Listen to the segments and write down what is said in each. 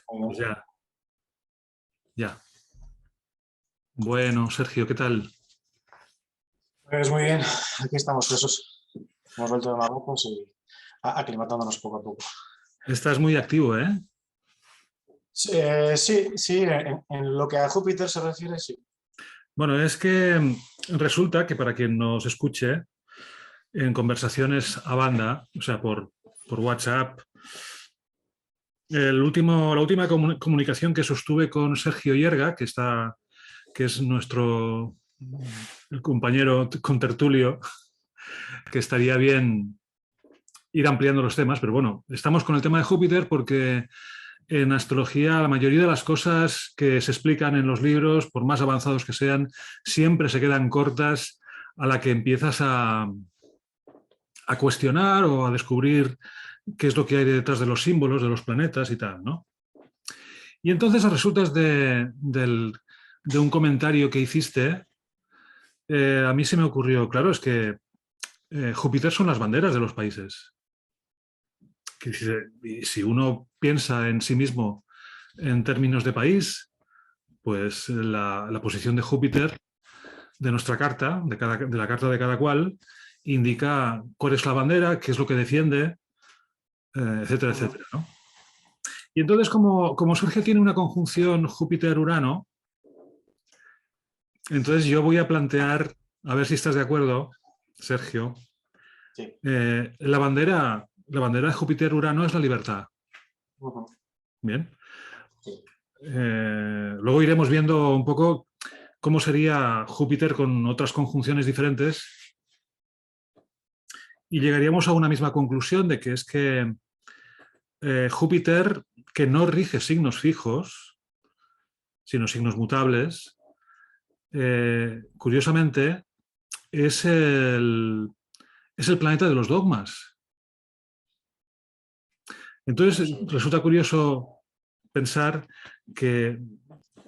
Pues ya. Bueno, Sergio, ¿qué tal? Pues muy bien, aquí estamos presos. Hemos vuelto de Marruecos y aclimatándonos poco a poco. Estás muy activo, ¿eh? Sí, en lo que a Júpiter se refiere, sí. Bueno, es que resulta que para quien nos escuche en conversaciones a banda, o sea, por WhatsApp, la última comunicación que sostuve con Sergio Yerga, que es nuestro el compañero contertulio, que estaría bien ir ampliando los temas, pero bueno, estamos con el tema de Júpiter porque en astrología la mayoría de las cosas que se explican en los libros, por más avanzados que sean, siempre se quedan cortas a la que empiezas a cuestionar o a descubrir qué es lo que hay detrás de los símbolos de los planetas y tal, ¿no? Y entonces a resultas de un comentario que hiciste, a mí se me ocurrió, claro, es que Júpiter son las banderas de los países. Que si uno piensa en sí mismo en términos de país, pues la posición de Júpiter de nuestra carta, de la carta de cada cual, indica cuál es la bandera, qué es lo que defiende, etcétera, etcétera, ¿no? Y entonces, como Sergio tiene una conjunción Júpiter-Urano, entonces yo voy a plantear, a ver si estás de acuerdo, Sergio, Sí. la bandera de Júpiter-Urano es la libertad. Bien. Sí. Luego iremos viendo un poco cómo sería Júpiter con otras conjunciones diferentes y llegaríamos a una misma conclusión de que es que Júpiter, que no rige signos fijos, sino signos mutables, curiosamente es es el planeta de los dogmas. Entonces resulta curioso pensar que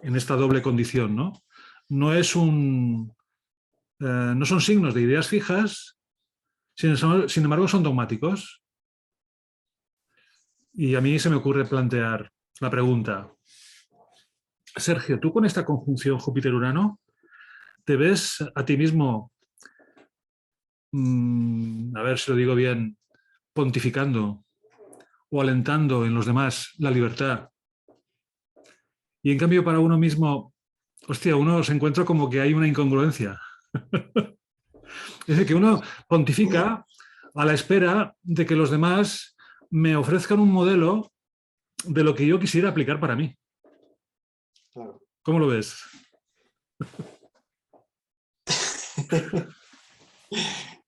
en esta doble condición, ¿no? No es no son signos de ideas fijas, sin embargo son dogmáticos. Y a mí se me ocurre plantear la pregunta, Sergio, ¿tú con esta conjunción Júpiter-Urano te ves a ti mismo, a ver si lo digo bien, pontificando o alentando en los demás la libertad? Y en cambio para uno mismo, hostia, uno se encuentra como que hay una incongruencia. Es decir, que uno pontifica a la espera de que los demás me ofrezcan un modelo de lo que yo quisiera aplicar para mí. Claro. ¿Cómo lo ves?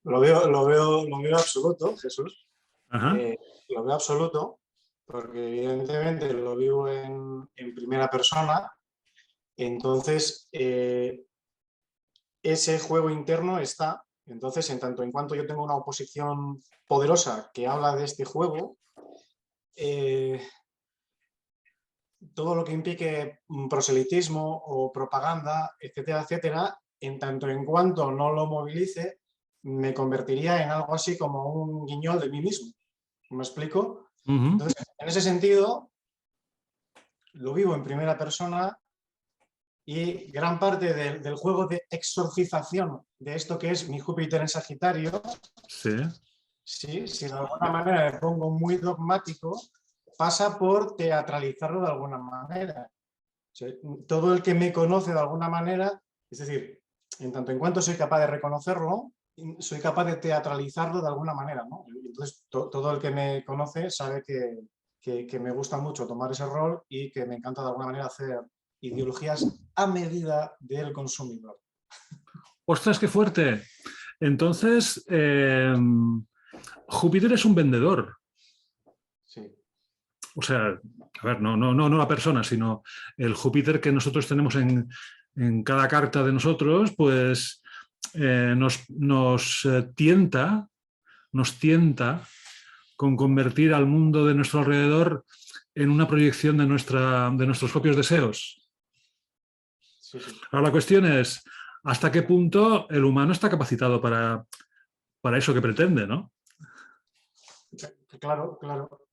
Lo veo absoluto, Jesús. Ajá. Lo veo absoluto, porque evidentemente lo vivo en primera persona. Entonces, ese juego interno está. Entonces, en tanto en cuanto yo tengo una oposición poderosa que habla de este juego, todo lo que implique proselitismo o propaganda, etcétera, etcétera, en tanto en cuanto no lo movilice, me convertiría en algo así como un guiñol de mí mismo. ¿Me explico? Entonces, en ese sentido, lo vivo en primera persona y gran parte del juego de exorcización de esto que es mi Júpiter en Sagitario, Sí. sí, si de alguna manera me pongo muy dogmático, pasa por teatralizarlo de alguna manera. O sea, todo el que me conoce de alguna manera, es decir, en tanto en cuanto soy capaz de reconocerlo, soy capaz de teatralizarlo de alguna manera, ¿no? Entonces, todo el que me conoce sabe que me gusta mucho tomar ese rol y que me encanta de alguna manera hacer ideologías a medida del consumidor. ¡Ostras, qué fuerte! Entonces, Júpiter es un vendedor. Sí. O sea, a ver, no la persona, sino el Júpiter que nosotros tenemos en cada carta de nosotros, pues nos tienta con convertir al mundo de nuestro alrededor en una proyección de nuestros propios deseos. Sí, sí. Ahora la cuestión es, ¿hasta qué punto el humano está capacitado para eso que pretende, ¿no? Claro, claro.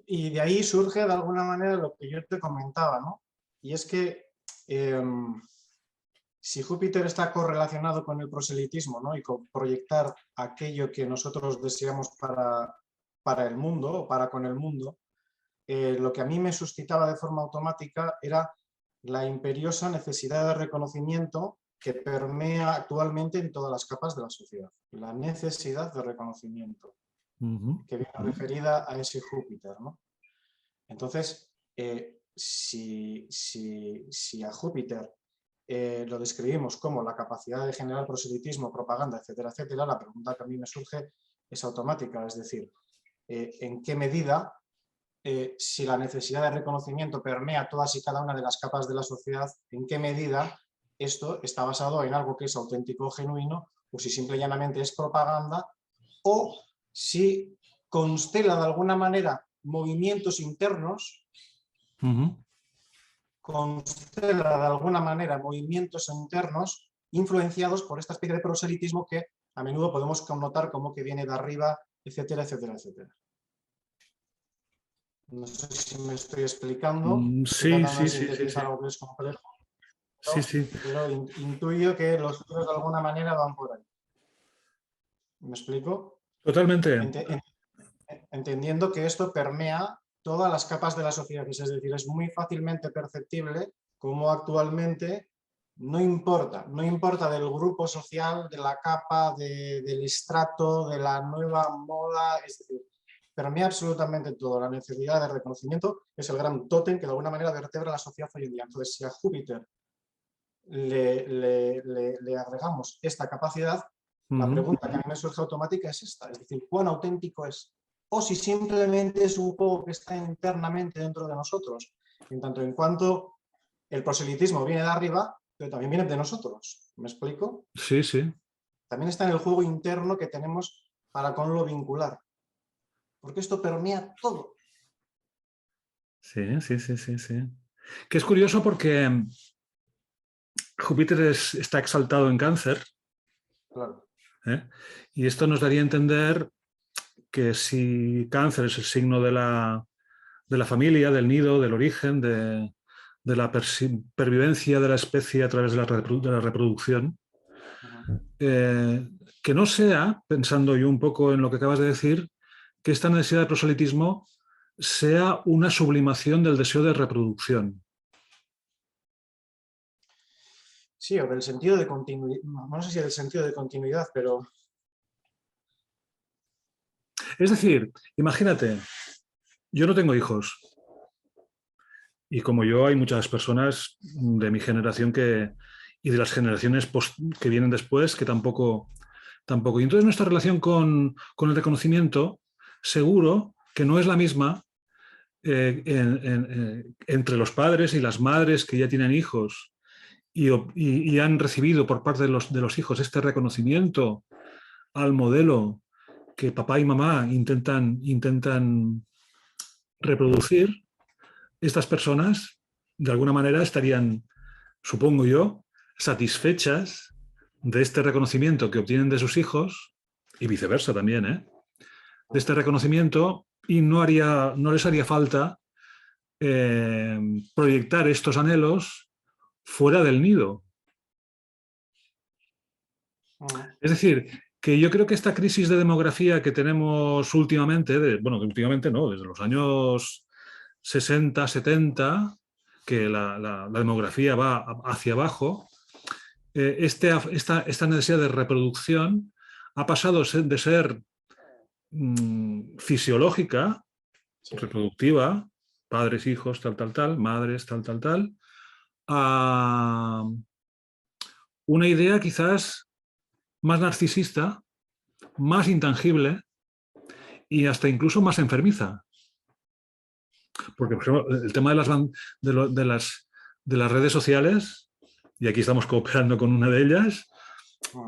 Y de ahí surge de alguna manera lo que yo te comentaba, ¿no? Y es que si Júpiter está correlacionado con el proselitismo, ¿no? Y con proyectar aquello que nosotros deseamos para el mundo o para con el mundo, lo que a mí me suscitaba de forma automática era la imperiosa necesidad de reconocimiento que permea actualmente en todas las capas de la sociedad. La necesidad de reconocimiento, que viene referida a ese Júpiter, ¿no? Entonces, si a Júpiter lo describimos como la capacidad de generar proselitismo, propaganda, etcétera, etcétera, la pregunta que a mí me surge es automática, es decir, ¿en qué medida, si la necesidad de reconocimiento permea todas y cada una de las capas de la sociedad, en qué medida esto está basado en algo que es auténtico o genuino, o si simple y llanamente es propaganda, o si constela de alguna manera movimientos internos, constela de alguna manera movimientos internos influenciados por esta especie de proselitismo que a menudo podemos connotar como que viene de arriba, etcétera, etcétera, etcétera. No sé si me estoy explicando, estoy Sí, tratando de sí, sí, sí, sintetizar sí. algo que es complejo, Sí, sí. pero intuyo que los tiros de alguna manera van por ahí. ¿Me explico? Totalmente. Entendiendo que esto permea todas las capas de la sociedad, es decir, es muy fácilmente perceptible cómo actualmente no importa del grupo social, de la capa, del estrato, de la nueva moda, es decir, permea absolutamente todo. La necesidad de reconocimiento es el gran tótem que de alguna manera vertebra la sociedad hoy en día. Entonces, si a Júpiter le agregamos esta capacidad, la pregunta que a mí me surge automática es esta, es decir, ¿cuán auténtico es? O si simplemente es un juego que está internamente dentro de nosotros, en tanto en cuanto el proselitismo viene de arriba, pero también viene de nosotros. ¿Me explico? Sí, sí. También está en el juego interno que tenemos para con lo vincular, porque esto permea todo. Sí, sí, sí, sí, sí. Que es curioso porque Júpiter está exaltado en Cáncer, Claro. ¿eh? Y esto nos daría a entender que si Cáncer es el signo de la familia, del nido, del origen, de la pervivencia de la especie a través de la reproducción, eh, que no sea, pensando yo un poco en lo que acabas de decir, que esta necesidad de proselitismo sea una sublimación del deseo de reproducción. Sí, o del sentido de continuidad, no sé si del sentido de continuidad, pero... Es decir, imagínate, yo no tengo hijos y como yo hay muchas personas de mi generación y de las generaciones que vienen después que tampoco. Y entonces nuestra relación con el reconocimiento seguro que no es la misma entre los padres y las madres que ya tienen hijos y han recibido por parte de los hijos este reconocimiento al modelo que papá y mamá intentan reproducir. Estas personas de alguna manera estarían, supongo yo, satisfechas de este reconocimiento que obtienen de sus hijos y viceversa también, de este reconocimiento y no les haría falta proyectar estos anhelos fuera del nido. Es decir, que yo creo que esta crisis de demografía que tenemos últimamente, últimamente no, desde los años 60, 70, que la demografía va hacia abajo, esta necesidad de reproducción ha pasado de ser fisiológica, Sí. reproductiva, padres, hijos, tal, madres, tal, a una idea quizás más narcisista, más intangible y hasta incluso más enfermiza. Porque, por ejemplo, el tema de las redes sociales, y aquí estamos cooperando con una de ellas,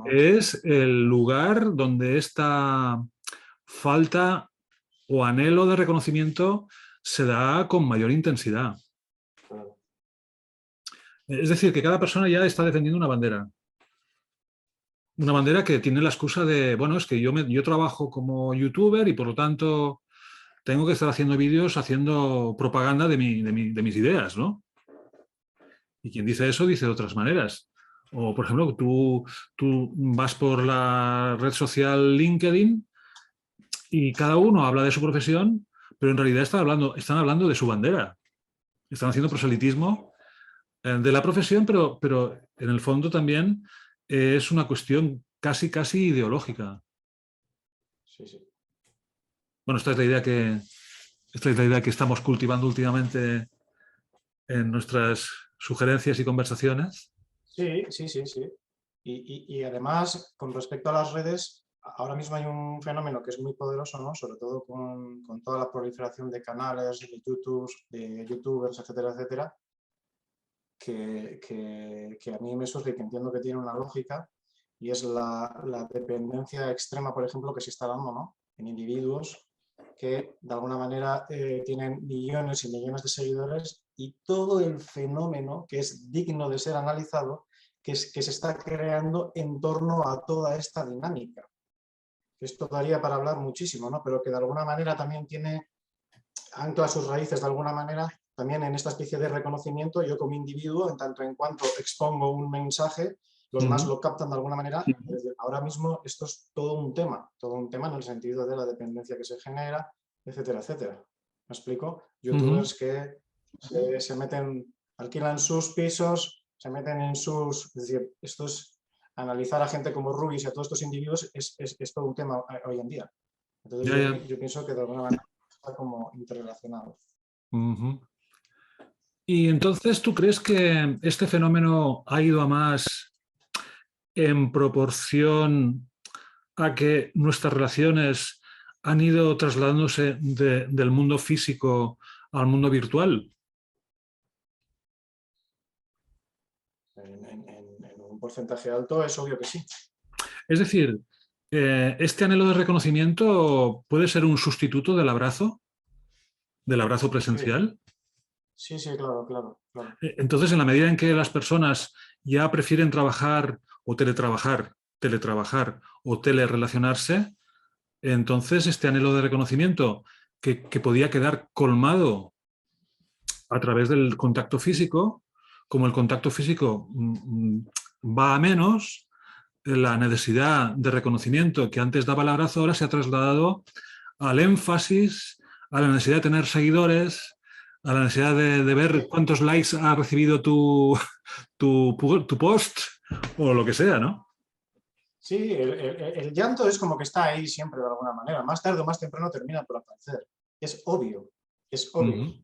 es el lugar donde esta falta o anhelo de reconocimiento se da con mayor intensidad. Es decir, que cada persona ya está defendiendo una bandera. Una bandera que tiene la excusa de, bueno, es que yo trabajo como youtuber y por lo tanto tengo que estar haciendo vídeos, haciendo propaganda de mis ideas, ¿no? Y quien dice eso dice de otras maneras. O, por ejemplo, tú vas por la red social LinkedIn y cada uno habla de su profesión, pero en realidad están hablando de su bandera. Están haciendo proselitismo de la profesión, pero en el fondo también es una cuestión casi ideológica. Sí, sí. Bueno, esta es la idea que estamos cultivando últimamente en nuestras sugerencias y conversaciones. Sí, sí, sí, sí. Y además, con respecto a las redes, ahora mismo hay un fenómeno que es muy poderoso, ¿no? Sobre todo con toda la proliferación de canales, de YouTubers, etcétera, etcétera, que a mí me surge y que entiendo que tiene una lógica, y es la dependencia extrema, por ejemplo, que se está dando, ¿no? En individuos que de alguna manera tienen millones y millones de seguidores, y todo el fenómeno que es digno de ser analizado, que se está creando en torno a toda esta dinámica. Esto daría para hablar muchísimo, ¿no? Pero que de alguna manera también ancla sus raíces de alguna manera también en esta especie de reconocimiento. Yo como individuo, en tanto en cuanto expongo un mensaje, los más lo captan de alguna manera. Ahora mismo esto es todo un tema en el sentido de la dependencia que se genera, etcétera, etcétera. ¿Me explico? Youtubers que se meten, alquilan sus pisos, se meten en sus... Es decir, esto es analizar a gente como Rubius y a todos estos individuos es todo un tema hoy en día. Entonces yo pienso que de alguna manera está como interrelacionado. Y entonces, ¿tú crees que este fenómeno ha ido a más en proporción a que nuestras relaciones han ido trasladándose del mundo físico al mundo virtual? En un porcentaje alto es obvio que sí. Es decir, ¿este anhelo de reconocimiento puede ser un sustituto del abrazo presencial? Sí, sí, claro, claro, claro. Entonces, en la medida en que las personas ya prefieren trabajar o teletrabajar o telerelacionarse, entonces este anhelo de reconocimiento que podía quedar colmado a través del contacto físico, como el contacto físico va a menos, la necesidad de reconocimiento que antes daba el abrazo ahora se ha trasladado al énfasis, a la necesidad de tener seguidores, a la necesidad de ver cuántos likes ha recibido tu post o lo que sea, ¿no? Sí, el llanto es como que está ahí siempre de alguna manera. Más tarde o más temprano termina por aparecer. Es obvio, es obvio.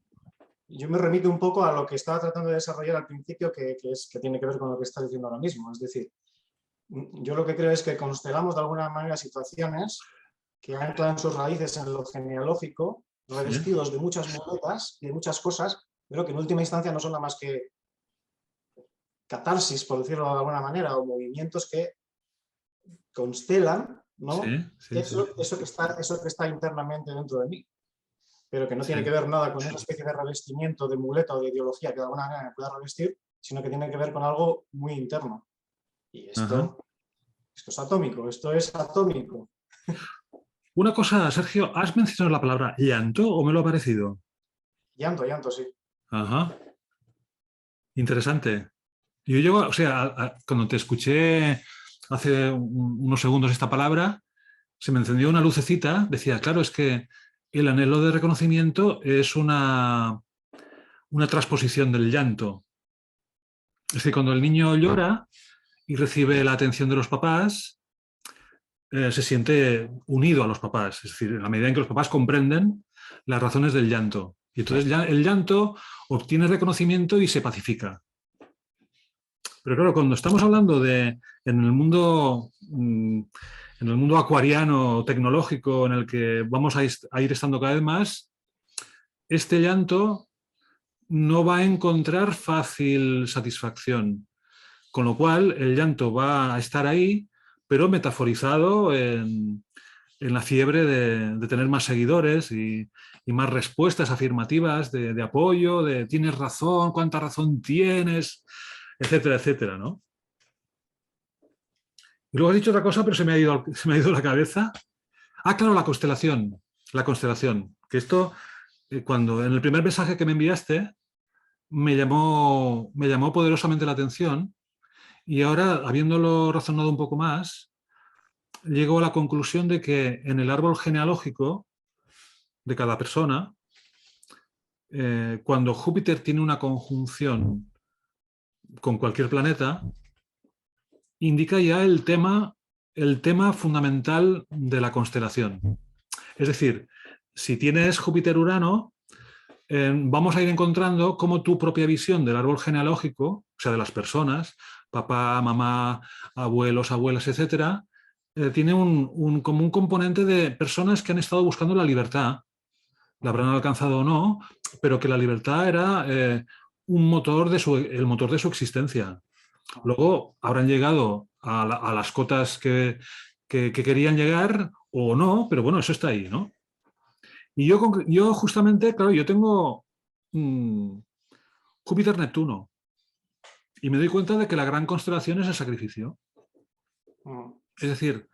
Yo me remito un poco a lo que estaba tratando de desarrollar al principio, que tiene que ver con lo que está diciendo ahora mismo. Es decir, yo lo que creo es que constelamos de alguna manera situaciones que anclan sus raíces en lo genealógico, revestidos de muchas muletas y de muchas cosas, pero que en última instancia no son nada más que catarsis, por decirlo de alguna manera, o movimientos que constelan, ¿no? Eso que está internamente dentro de mí, pero que no tiene que ver nada con una especie de revestimiento, de muleta o de ideología que de alguna manera me pueda revestir, sino que tiene que ver con algo muy interno. Y esto es atómico, esto es atómico. Una cosa, Sergio, ¿has mencionado la palabra llanto o me lo ha parecido? Llanto, sí. Ajá. Interesante. Yo llego, o sea, cuando te escuché hace unos segundos esta palabra, se me encendió una lucecita, decía, claro, es que el anhelo de reconocimiento es una transposición del llanto. Es decir, cuando el niño llora y recibe la atención de los papás, se siente unido a los papás. Es decir, en la medida en que los papás comprenden las razones del llanto. Y entonces ya el llanto obtiene reconocimiento y se pacifica. Pero claro, cuando estamos hablando en el mundo acuariano tecnológico en el que vamos a ir estando cada vez más, este llanto no va a encontrar fácil satisfacción. Con lo cual, el llanto va a estar ahí, pero metaforizado en la fiebre de tener más seguidores y más respuestas afirmativas de apoyo, de tienes razón, cuánta razón tienes, etcétera, etcétera, ¿no? Y luego has dicho otra cosa, pero se me ha ido la cabeza. Ah, claro, la constelación. la constelación. Que esto, cuando en el primer mensaje que me enviaste, me llamó poderosamente la atención y ahora, habiéndolo razonado un poco más, llego a la conclusión de que en el árbol genealógico de cada persona, cuando Júpiter tiene una conjunción con cualquier planeta, indica ya el tema fundamental de la constelación. Es decir, si tienes Júpiter-Urano, vamos a ir encontrando cómo tu propia visión del árbol genealógico, o sea, de las personas, papá, mamá, abuelos, abuelas, etcétera, tiene como un componente de personas que han estado buscando la libertad, la habrán alcanzado o no, pero que la libertad era el motor de su existencia. Luego habrán llegado a las cotas que querían llegar o no, pero bueno, eso está ahí, ¿no? Y yo justamente, claro, yo tengo Júpiter-Neptuno y me doy cuenta de que la gran constelación es el sacrificio. Es decir,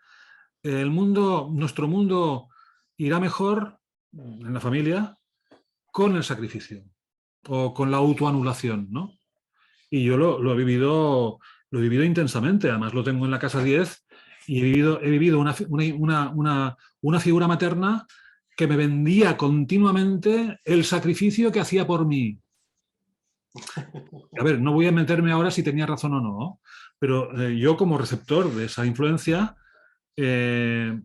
nuestro mundo irá mejor en la familia con el sacrificio o con la autoanulación, ¿no? Y yo lo he vivido intensamente, además lo tengo en la casa 10 y he vivido una figura materna que me vendía continuamente el sacrificio que hacía por mí. A ver, no voy a meterme ahora si tenía razón o no, pero yo como receptor de esa influencia he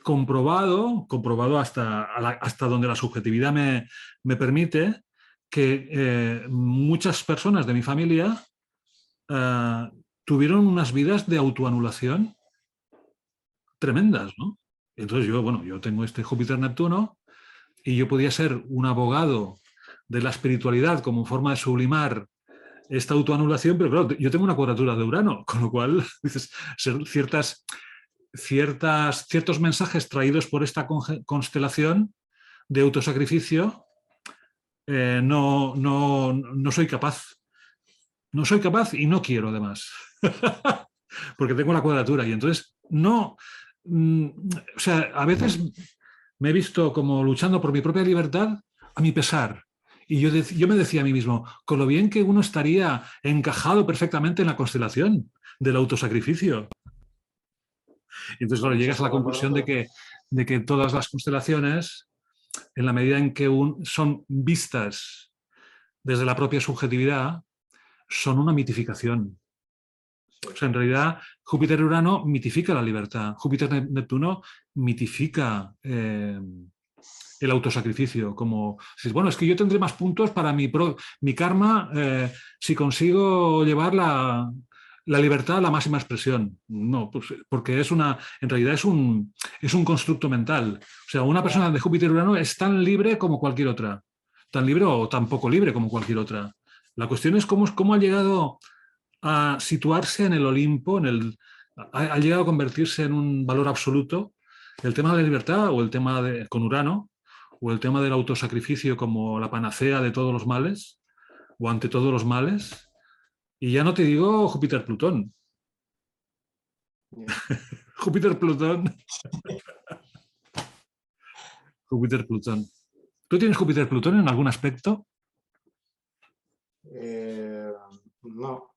comprobado hasta donde la subjetividad me permite, que muchas personas de mi familia tuvieron unas vidas de autoanulación tremendas, ¿no? Entonces yo tengo este Júpiter-Neptuno y yo podía ser un abogado de la espiritualidad como forma de sublimar esta autoanulación, pero claro, yo tengo una cuadratura de Urano, con lo cual dices, ciertos mensajes traídos por esta constelación de autosacrificio, no soy capaz. No soy capaz y no quiero, además. Porque tengo la cuadratura y entonces no... o sea, a veces me he visto como luchando por mi propia libertad a mi pesar. Y yo me decía a mí mismo, con lo bien que uno estaría encajado perfectamente en la constelación del autosacrificio. Y entonces, claro, llegas a la conclusión de que todas las constelaciones, en la medida en que son vistas desde la propia subjetividad, son una mitificación. O sea, en realidad, Júpiter y Urano mitifica la libertad. Júpiter-Neptuno mitifica el autosacrificio. Como, bueno, es que yo tendré más puntos para mi karma si consigo llevar la libertad a la máxima expresión. No, pues, porque en realidad es un constructo mental. O sea, una persona de Júpiter y Urano es tan libre como cualquier otra. Tan libre o tan poco libre como cualquier otra. La cuestión es cómo ha llegado a situarse en el Olimpo, ha llegado a convertirse en un valor absoluto el tema de la libertad o el tema con Urano o el tema del autosacrificio como la panacea de todos los males o ante todos los males. Y ya no te digo Júpiter-Plutón. Júpiter-Plutón. Júpiter-Plutón. ¿Tú tienes Júpiter-Plutón en algún aspecto? No,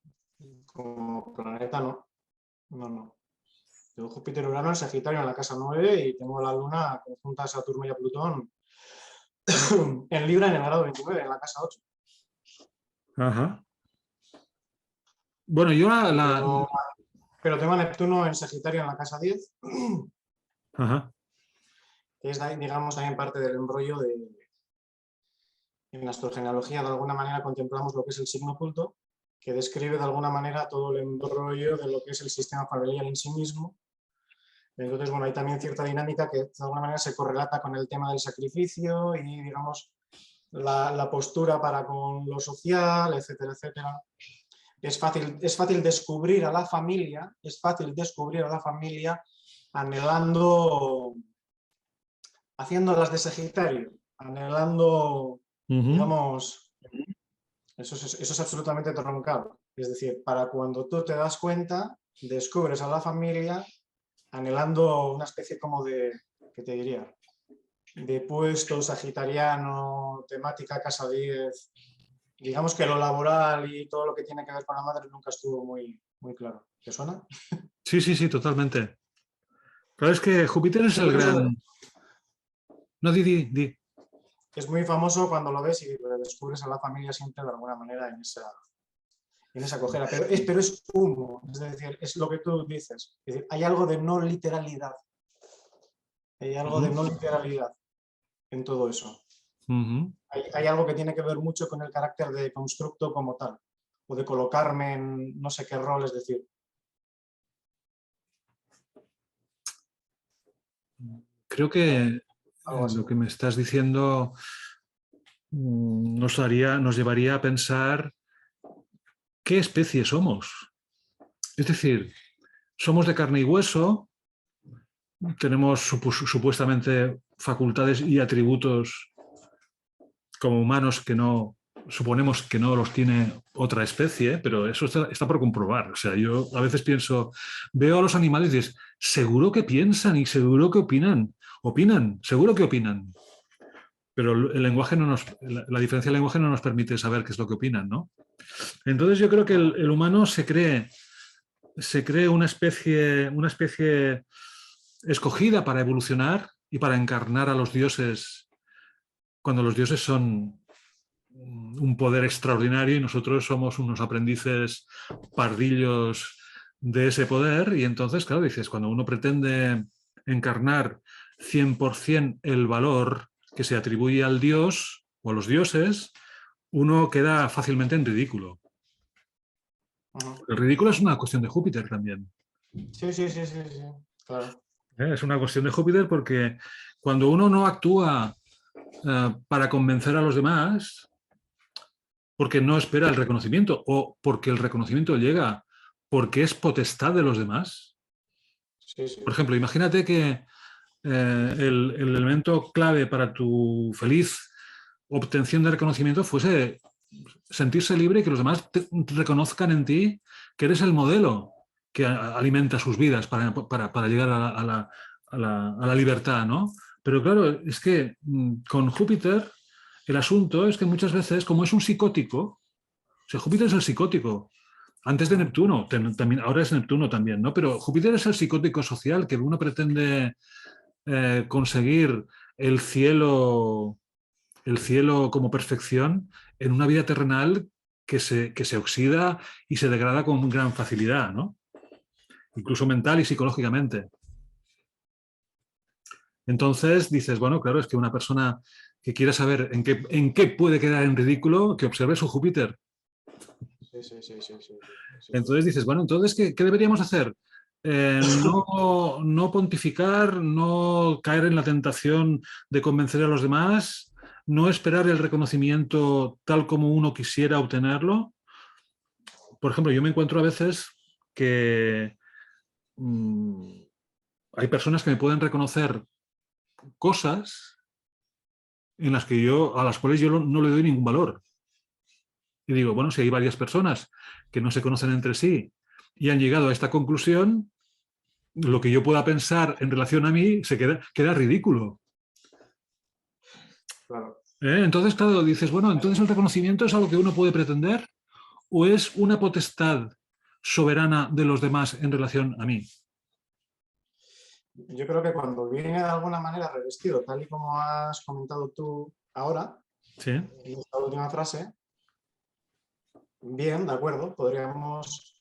como planeta no. No. Tengo Júpiter-Urano en Sagitario en la casa 9 y tengo la Luna conjunta a Saturno y a Plutón en Libra en el grado 29, en la casa 8. Ajá. Bueno, pero tengo a Neptuno en Sagitario en la casa 10. Ajá. Que es, digamos, también parte del embrollo de... En la astrogenealogía, de alguna manera, contemplamos lo que es el signo oculto, que describe de alguna manera todo el embrollo de lo que es el sistema familiar en sí mismo. Entonces, bueno, hay también cierta dinámica que de alguna manera se correlata con el tema del sacrificio y, digamos, la postura para con lo social, etcétera, etcétera. Es fácil descubrir a la familia, anhelando, haciéndolas de Sagitario, anhelando, digamos, eso es absolutamente troncal. Es decir, para cuando tú te das cuenta, descubres a la familia anhelando una especie como de ¿qué te diría? De puesto, sagitariano, temática casa 10. Digamos que lo laboral y todo lo que tiene que ver con la madre nunca estuvo muy, muy claro. ¿Te suena? Sí, sí, sí, totalmente. Claro, es que Júpiter es el Siempre eso gran... No, di. es muy famoso cuando lo ves y descubres a la familia siempre de alguna manera en esa cojera. Pero es humo, es decir, es lo que tú dices. Es decir, hay algo de no literalidad. Hay algo de no literalidad en todo eso. Hay algo que tiene que ver mucho con el carácter de constructo como tal, o de colocarme en no sé qué rol, es decir. Creo que Algo así. lo que me estás diciendo nos llevaría a pensar qué especie somos. Es decir, somos de carne y hueso, tenemos supuestamente facultades y atributos como humanos que no suponemos que no los tiene otra especie, pero eso está por comprobar. O sea, yo a veces pienso, veo a los animales y dices, seguro que piensan y seguro que opinan. Opinan, seguro que opinan. Pero el lenguaje la diferencia del lenguaje no nos permite saber qué es lo que opinan, ¿no? Entonces yo creo que el humano se cree una especie escogida para evolucionar y para encarnar a los dioses cuando los dioses son un poder extraordinario y nosotros somos unos aprendices pardillos de ese poder. Y entonces, claro, dices, cuando uno pretende encarnar 100% el valor que se atribuye al dios o a los dioses, uno queda fácilmente en ridículo. El ridículo es una cuestión de Júpiter también. Sí, sí, sí, sí, sí, claro. Es una cuestión de Júpiter porque cuando uno no actúa para convencer a los demás, porque no espera el reconocimiento o porque el reconocimiento llega porque es potestad de los demás. Sí, sí. Por ejemplo, imagínate que el elemento clave para tu feliz obtención de reconocimiento fuese sentirse libre y que los demás reconozcan en ti que eres el modelo que alimenta sus vidas para llegar a la libertad, ¿no? Pero claro, es que con Júpiter el asunto es que muchas veces, como es un psicótico, o sea, Júpiter es el psicótico, antes de Neptuno, también, ahora es Neptuno también, ¿no? Pero Júpiter es el psicótico social que uno pretende conseguir el cielo como perfección en una vida terrenal que se oxida y se degrada con gran facilidad, ¿no? Incluso mental y psicológicamente. Entonces dices, bueno, claro, es que una persona que quiera saber en qué puede quedar en ridículo, que observe su Júpiter. Sí, sí, sí, sí, sí, sí. Entonces dices, bueno, entonces, ¿qué deberíamos hacer? No pontificar, no caer en la tentación de convencer a los demás, no esperar el reconocimiento tal como uno quisiera obtenerlo. Por ejemplo, yo me encuentro a veces que hay personas que me pueden reconocer cosas en las que a las cuales yo no le doy ningún valor. Y digo, bueno, si hay varias personas que no se conocen entre sí y han llegado a esta conclusión, lo que yo pueda pensar en relación a mí queda ridículo. Claro. Entonces, claro, dices, bueno, entonces el reconocimiento es algo que uno puede pretender o es una potestad soberana de los demás en relación a mí. Yo creo que cuando viene de alguna manera revestido, tal y como has comentado tú ahora, Sí. en esta última frase, bien, de acuerdo, podríamos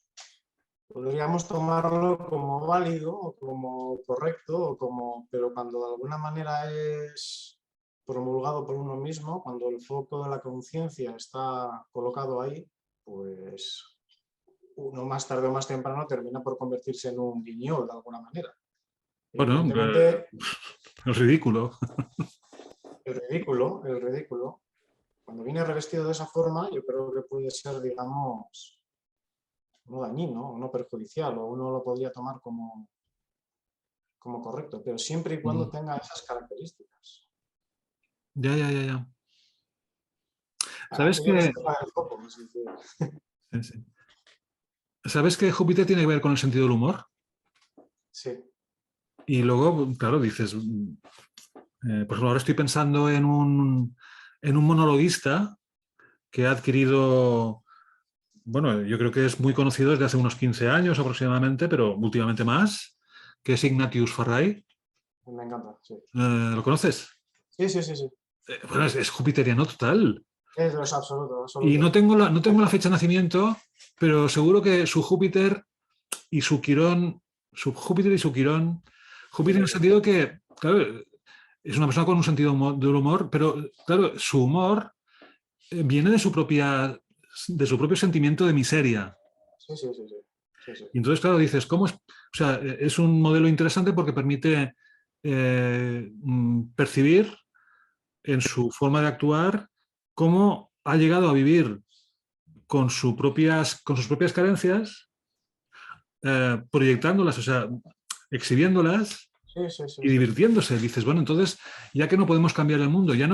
tomarlo como válido o como correcto, pero cuando de alguna manera es promulgado por uno mismo, cuando el foco de la conciencia está colocado ahí, pues uno más tarde o más temprano termina por convertirse en un guiñol de alguna manera. Bueno, Evidentemente, es ridículo. el ridículo, cuando viene revestido de esa forma, yo creo que puede ser, digamos, no dañino, no perjudicial, o uno lo podría tomar como correcto, pero siempre y cuando tenga esas características. Ya. ¿Sabes Aquello que se que, toca el foco, es decir, sí. ¿Sabes que Júpiter tiene que ver con el sentido del humor? sí. Y luego, claro, dices, por ejemplo, ahora estoy pensando en un monologuista que ha adquirido, bueno, yo creo que es muy conocido desde hace unos 15 años aproximadamente, pero últimamente más, que es Ignatius Farray. Me encanta, sí. ¿Lo conoces? Sí, sí, sí, sí. Bueno, es jupiteriano total. Es de los absolutos, Y absolutos. no tengo la fecha de nacimiento, pero seguro que su Júpiter y su Quirón, su Júpiter y su Quirón, Júpiter en el sentido que, claro, es una persona con un sentido del humor, pero claro, su humor viene de su propio sentimiento de miseria. Sí, sí, sí, sí. Sí, sí. Y entonces, claro, dices, ¿cómo es? O sea, es un modelo interesante porque permite percibir en su forma de actuar cómo ha llegado a vivir con sus propias carencias, proyectándolas, o sea, exhibiéndolas Sí, sí, sí, y sí. divirtiéndose. Dices, bueno, entonces, ya que no podemos cambiar el mundo, ya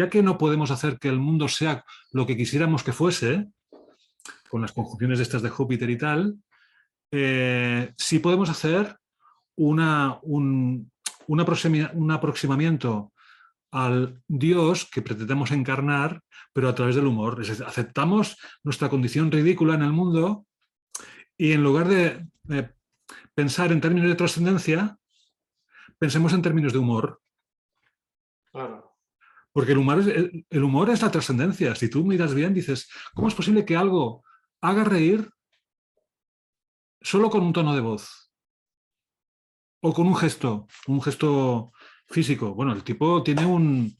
que no podemos hacer que el mundo sea lo que quisiéramos que fuese, con las conjunciones estas de Júpiter y tal, sí podemos hacer un aproximamiento al Dios que pretendemos encarnar, pero a través del humor. Es decir, aceptamos nuestra condición ridícula en el mundo y en lugar de pensar en términos de trascendencia, pensemos en términos de humor. Claro. Porque el humor es la trascendencia. Si tú miras bien, dices, ¿cómo es posible que algo haga reír solo con un tono de voz? O con un gesto físico. Bueno, el tipo tiene un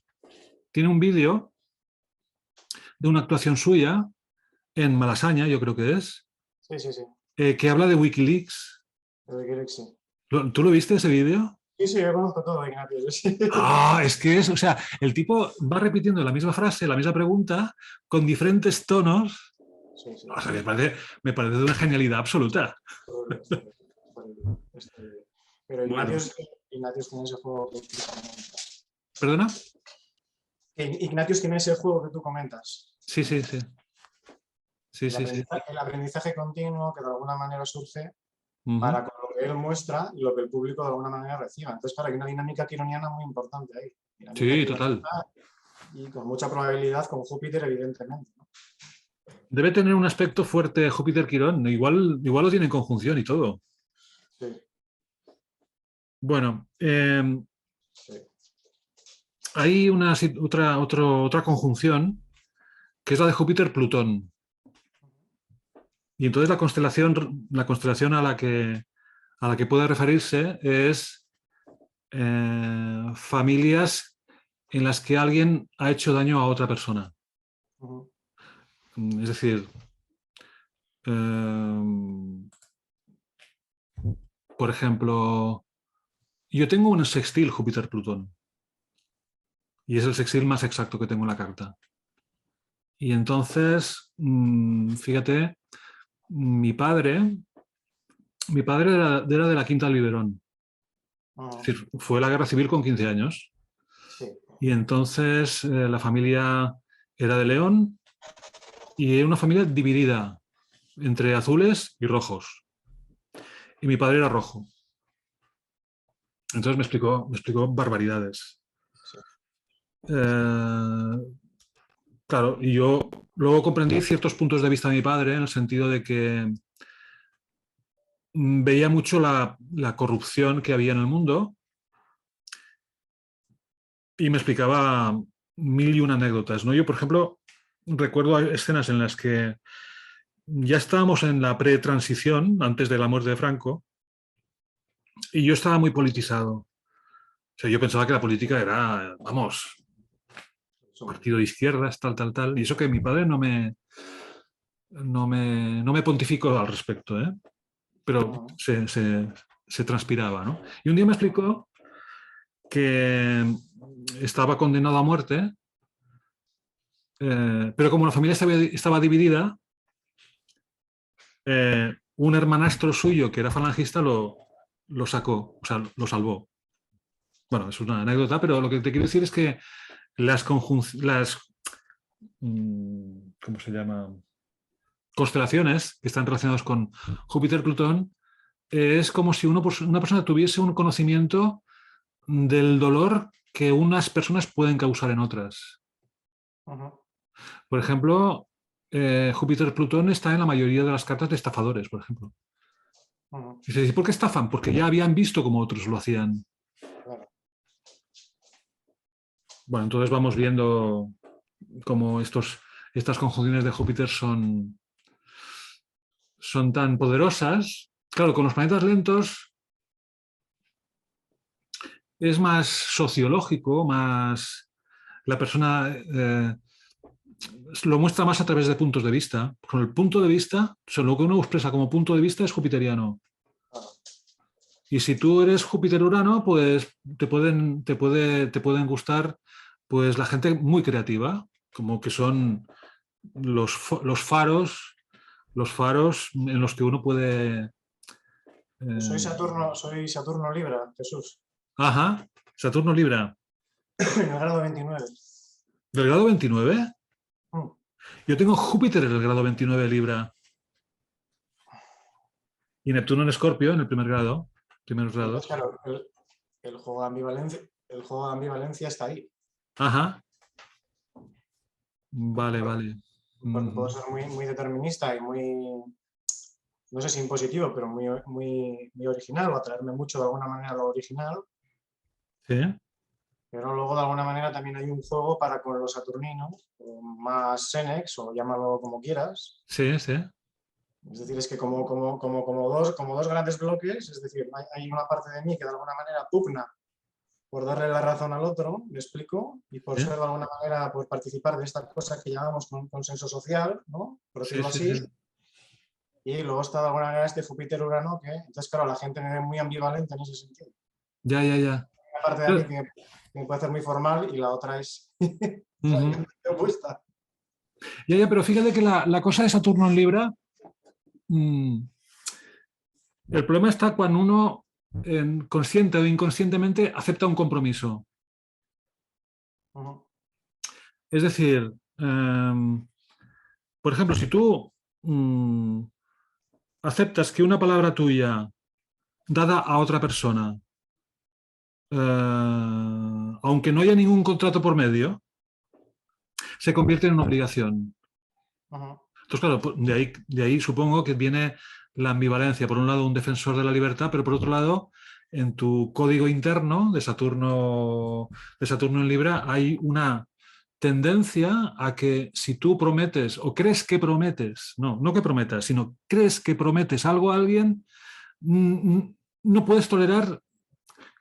vídeo de una actuación suya en Malasaña, yo creo que es, Sí, sí, sí. que habla de Wikileaks. Desde que sí. ¿Tú lo viste ese vídeo? Sí, sí, yo conozco todo de Ignacio. Sí. Ah, es que es, o sea, el tipo va repitiendo la misma frase, la misma pregunta, con diferentes tonos. Sí, sí. O sea, me parece de una genialidad absoluta. Pero Bueno, Ignatius tiene ese juego que tú comentas. ¿perdona? Ignatius tiene ese juego que tú comentas. Sí, sí, sí. Sí, sí, sí. El aprendizaje continuo que de alguna manera surge Ujú. para con lo que él muestra y lo que el público de alguna manera reciba. Entonces, claro, hay una dinámica quironiana muy importante ahí. Dinámica Sí, total. quironiana y con mucha probabilidad con Júpiter, evidentemente, ¿no? Debe tener un aspecto fuerte Júpiter-Quirón. Igual lo tiene en conjunción y todo. Sí, Bueno, sí. hay otra conjunción que es la de Júpiter-Plutón. Y entonces la constelación a la que puede referirse es familias en las que alguien ha hecho daño a otra persona. Ujú. Es decir, eh, por ejemplo, yo tengo un sextil Júpiter-Plutón y es el sextil más exacto que tengo en la carta. Y entonces, fíjate, mi padre, mi padre era de la Quinta Liberón. Es Ujú. decir, fue la guerra civil con 15 años. Sí. Y entonces la familia era de León y era una familia dividida entre azules y rojos. Y mi padre era rojo. Entonces me explicó barbaridades. Sí. Eh, claro, y yo luego comprendí ciertos puntos de vista de mi padre en el sentido de que veía mucho la corrupción que había en el mundo y me explicaba mil y una anécdotas, ¿no? Yo, por ejemplo, recuerdo escenas en las que ya estábamos en la pretransición, antes de la muerte de Franco, y yo estaba muy politizado. O sea, yo pensaba que la política era, vamos, partido de izquierdas, tal, tal, tal. Y eso que mi padre no me pontificó al respecto, ¿eh? Pero Ujú. se transpiraba, ¿no? Y un día me explicó que estaba condenado a muerte, pero como la familia estaba dividida, un hermanastro suyo que era falangista lo sacó, o sea, lo salvó. Bueno, es una anécdota, pero lo que te quiero decir es que ¿cómo se llama? Constelaciones que están relacionadas con Júpiter-Plutón es como si una persona tuviese un conocimiento del dolor que unas personas pueden causar en otras. Ujú, Por ejemplo, Júpiter-Plutón está en la mayoría de las cartas de estafadores, por ejemplo. ujú, Y se dice, ¿por qué estafan? Porque ya habían visto cómo otros lo hacían. claro. Bueno, entonces vamos viendo cómo estas conjunciones de Júpiter son tan poderosas. Claro, con los planetas lentos es más sociológico, más la persona lo muestra más a través de puntos de vista. Con el punto de vista, o sea, lo que uno expresa como punto de vista es jupiteriano. Claro. Y si tú eres Júpiter-Urano, pues te pueden gustar pues la gente muy creativa, como que son los faros en los que uno puede... eh, Soy Saturno Libra, Jesús, ajá, Saturno Libra. en el grado 29. ¿Del grado 29? Mm. Yo tengo Júpiter en el grado 29 Libra y Neptuno en Escorpio en el primer grado, primeros Entonces, grados. claro, el juego de ambivalencia está ahí. Ajá, vale, Porque, vale. porque puedo Ujú. ser muy determinista y no sé si impositivo, pero muy original o atraerme mucho de alguna manera a lo original. Sí, Pero luego de alguna manera también hay un juego para con los saturninos, o más Senex, o llámalo como quieras. sí, sí. Es decir, es que como dos grandes bloques, es decir, hay una parte de mí que de alguna manera pugna por darle la razón al otro, ¿me explico? Y por Sí, ser de alguna manera, por participar de esta cosa que llamamos consenso social, ¿no? Por sí, decirlo sí, así. sí. Y luego está de alguna manera este Júpiter-Urano, que entonces, claro, la gente me ve muy ambivalente en ese sentido. Ya, ya, ya. Una parte de mí que me puede hacer muy formal y la otra es Ujú. radicalmente opuesta. Ya, ya, pero fíjate que la cosa de Saturno en Libra, mm, el problema está cuando uno, consciente o inconscientemente, acepta un compromiso. Ujú, Es decir, por ejemplo, si tú mm, aceptas que una palabra tuya dada a otra persona, aunque no haya ningún contrato por medio, se convierte en una obligación. ujú, Entonces, claro, pues, de ahí supongo que viene la ambivalencia. Por un lado, un defensor de la libertad, pero por otro lado, en tu código interno de Saturno en Libra, hay una tendencia a que si tú prometes o crees que prometes, no que prometas, sino crees que prometes algo a alguien, no puedes tolerar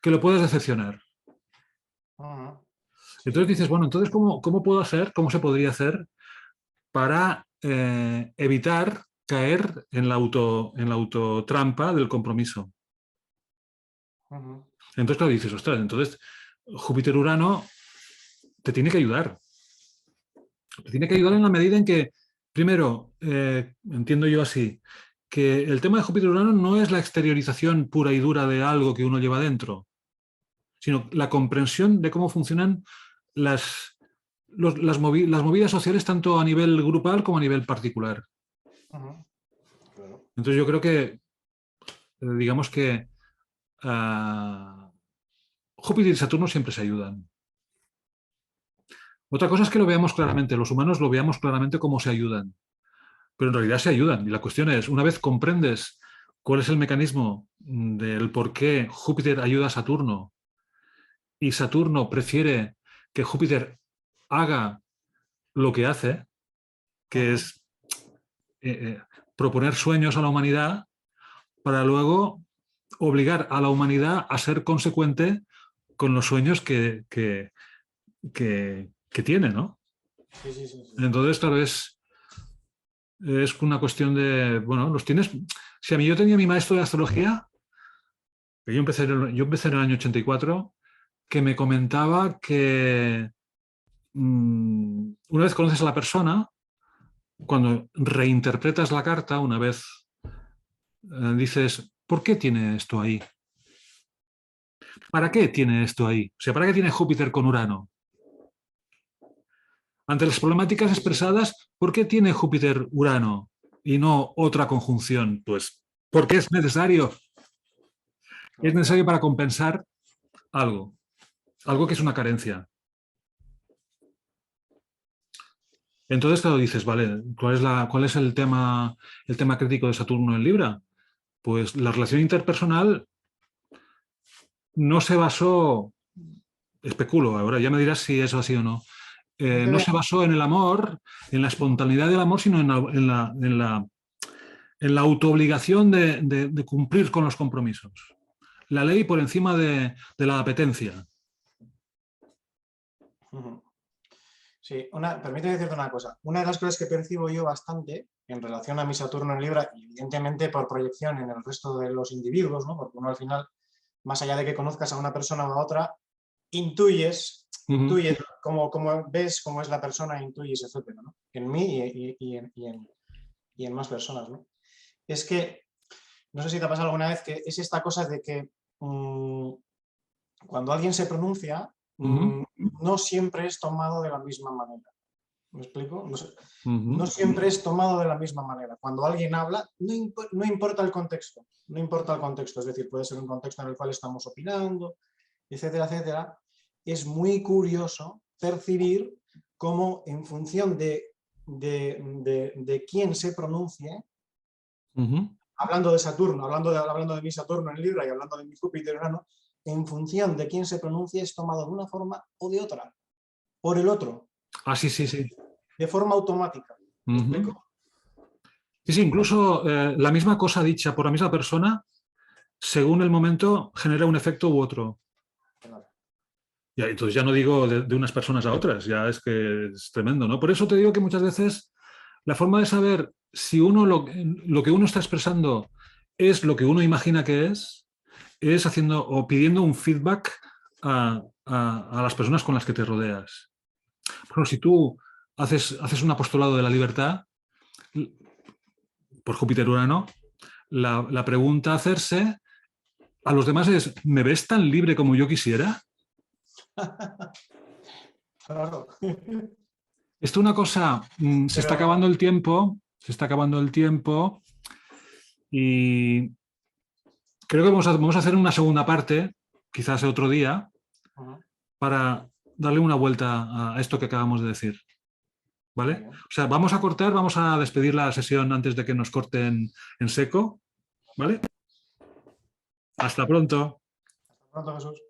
que lo puedas decepcionar. ujú. Sí, Entonces sí. dices, bueno, entonces, ¿cómo puedo hacer? ¿Cómo se podría hacer para evitar caer en la autotrampa del compromiso? Ujú, Entonces, claro, dices, ostras, entonces Júpiter-Urano te tiene que ayudar. Te tiene que ayudar en la medida en que, primero, entiendo yo así, que el tema de Júpiter-Urano no es la exteriorización pura y dura de algo que uno lleva dentro, sino la comprensión de cómo funcionan las, las movidas sociales tanto a nivel grupal como a nivel particular. ujú. Claro. Entonces yo creo que, digamos que uh, Júpiter y Saturno siempre se ayudan. Otra cosa es que lo veamos claramente, los humanos lo veamos claramente cómo se ayudan, pero en realidad se ayudan. Y la cuestión es, una vez comprendes cuál es el mecanismo del por qué Júpiter ayuda a Saturno y Saturno prefiere que Júpiter haga lo que hace, que Ujú, es proponer sueños a la humanidad para luego obligar a la humanidad a ser consecuente con los sueños que tiene, ¿no? sí, sí, sí, sí. Entonces, claro, es una cuestión de, bueno, los tienes... Si a mí yo tenía mi maestro de astrología, que yo empecé en el año 84, que me comentaba que una vez conoces a la persona, cuando reinterpretas la carta, una vez dices, ¿por qué tiene esto ahí? ¿Para Ujú, qué tiene esto ahí? O sea, ¿para qué tiene Júpiter con Urano? Ante las problemáticas sí, sí. expresadas, ¿por qué tiene Júpiter Urano y no otra conjunción? Pues porque es necesario. es necesario para compensar algo que es una carencia. Entonces, claro, dices, vale, ¿cuál es el tema crítico de Saturno en Libra? Pues la relación interpersonal no se basó, especulo, ahora ya me dirás si eso así o no, no se basó en el amor, en la espontaneidad del amor, sino en la autoobligación de cumplir con los compromisos. La ley por encima de la apetencia. Sí, permíteme decirte una cosa. Una de las cosas que percibo yo bastante en relación a mi Saturno en Libra, y evidentemente por proyección en el resto de los individuos, ¿no? Porque uno al final, más allá de que conozcas a una persona o a otra, intuyes cómo ves cómo es la persona, intuyes, etcétera, ¿no? En mí y en más personas, ¿no? Es que, no sé si te ha pasado alguna vez, que es esta cosa de que cuando alguien se pronuncia, no siempre es tomado de la misma manera. ¿Me explico? No siempre es tomado de la misma manera. Cuando alguien habla, no importa el contexto. No importa el contexto. Es decir, puede ser un contexto en el cual estamos opinando, etcétera, etcétera. Es muy curioso percibir cómo en función de quién se pronuncie, hablando de Saturno, hablando de mi Saturno en Libra y hablando de mi Júpiter en Urano, en función de quién se pronuncie es tomado de una forma o de otra, por el otro. Ah, sí, sí, sí. De forma automática. ¿Me explico? Sí, sí, incluso la misma cosa dicha por la misma persona, según el momento, genera un efecto u otro. Ya, entonces ya no digo de unas personas a otras, ya es que es tremendo, ¿no? Por eso te digo que muchas veces la forma de saber si uno lo que uno está expresando es lo que uno imagina que es haciendo o pidiendo un feedback a las personas con las que te rodeas. Por ejemplo, si tú haces un apostolado de la libertad, por Júpiter Urano, la pregunta a hacerse a los demás es, ¿me ves tan libre como yo quisiera? Claro. Esto es una cosa, se está acabando el tiempo y creo que vamos a hacer una segunda parte, quizás otro día, para darle una vuelta a esto que acabamos de decir. ¿Vale? O sea, vamos a cortar, vamos a despedir la sesión antes de que nos corten en seco. ¿Vale? Hasta pronto. Hasta pronto, Jesús.